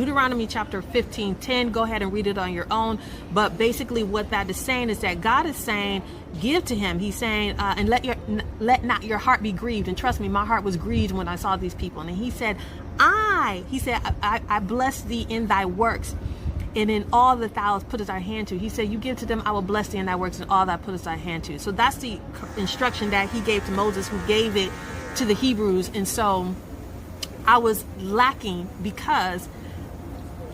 Deuteronomy chapter 15:10. Go ahead and read it on your own. But basically what that is saying is that God is saying, give to him. He's saying, and let not your heart be grieved. And trust me, my heart was grieved when I saw these people. And he said, I bless thee in thy works, and in all that thou hast put thy hand to. He said, you give to them, I will bless thee in thy works, and all that put thy hand to. So that's the instruction that he gave to Moses, who gave it to the Hebrews. And so I was lacking because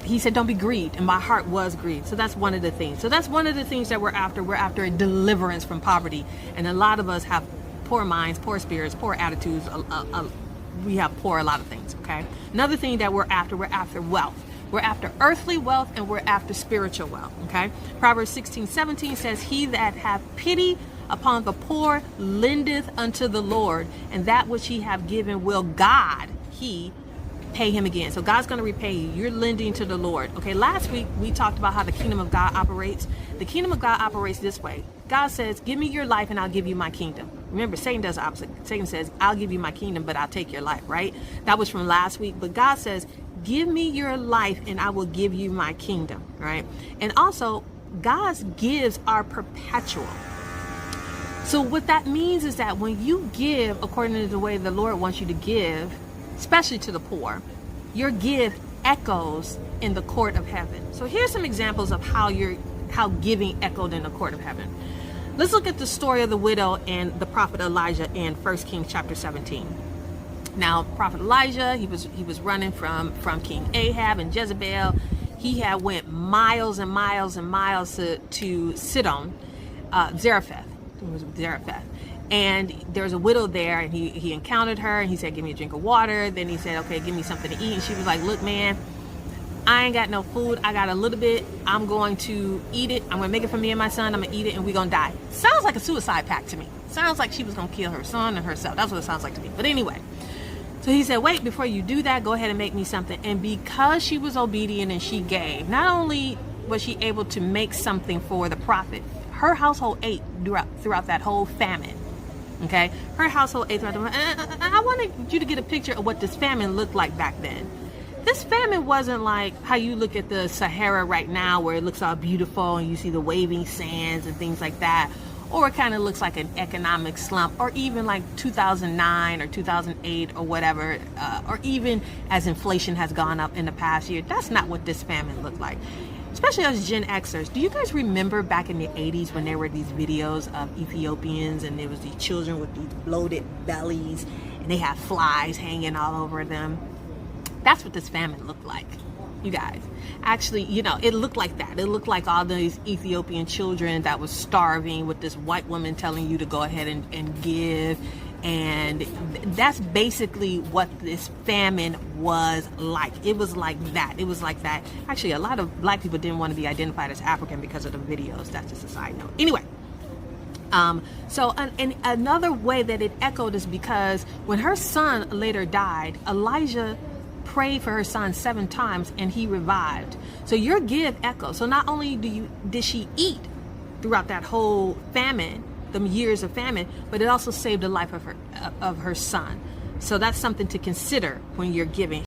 he said, don't be grieved. And my heart was grieved. So that's one of the things. So that's one of the things that we're after. We're after a deliverance from poverty. And a lot of us have poor minds, poor spirits, poor attitudes. We have a lot of things, okay? Another thing that we're after wealth. We're after earthly wealth, and we're after spiritual wealth, okay? Proverbs 16:17 says, he that hath pity upon the poor lendeth unto the Lord, and that which he have given will God, he pay him again. So God's going to repay you. You're lending to the Lord. Okay, last week we talked about how the kingdom of God operates. The kingdom of God operates this way. God says, give me your life and I'll give you my kingdom. Remember, Satan does the opposite. Satan says, I'll give you my kingdom, but I'll take your life, right? That was from last week. But God says, give me your life and I will give you my kingdom, right? And also, God's gifts are perpetual. So what that means is that when you give according to the way the Lord wants you to give, especially to the poor, your gift echoes in the court of heaven. So here's some examples of how giving echoed in the court of heaven. Let's look at the story of the widow and the prophet Elijah in 1 Kings chapter 17. Now, prophet Elijah, he was running from King Ahab and Jezebel. He had went miles and miles and miles to Sidon, Zarephath. It was Zarephath. And there's a widow there, and he encountered her, and he said, give me a drink of water. Then he said, okay, give me something to eat. And she was like, look, man, I ain't got no food. I got a little bit. I'm going to eat it. I'm going to make it for me and my son. I'm going to eat it, and we're going to die. Sounds like a suicide pact to me. Sounds like she was going to kill her son and herself. That's what it sounds like to me. But anyway, so he said, wait, before you do that, go ahead and make me something. And because she was obedient and she gave, not only was she able to make something for the prophet, her household ate throughout that whole famine. Okay, her household ate throughout the famine. I wanted you to get a picture of what this famine looked like back then. This famine wasn't like how you look at the Sahara right now, where it looks all beautiful and you see the waving sands and things like that. Or it kind of looks like an economic slump, or even like 2009 or 2008 or whatever, or even as inflation has gone up in the past year. That's not what this famine looked like. Especially as Gen Xers. Do you guys remember back in the 80s when there were these videos of Ethiopians and there was these children with these bloated bellies and they had flies hanging all over them? That's what this famine looked like, you guys. Actually, you know, it looked like that. It looked like all these Ethiopian children that was starving with this white woman telling you to go ahead and give. And that's basically what this famine was like. It was like that. It was like that. Actually, a lot of black people didn't want to be identified as African because of the videos. That's just a side note. Anyway, and another way that it echoed is because when her son later died, Elijah prayed for her son 7 times and he revived. So your give echoes. So not only did she eat throughout that whole famine, the years of famine, but it also saved the life of her son. So that's something to consider when you're giving.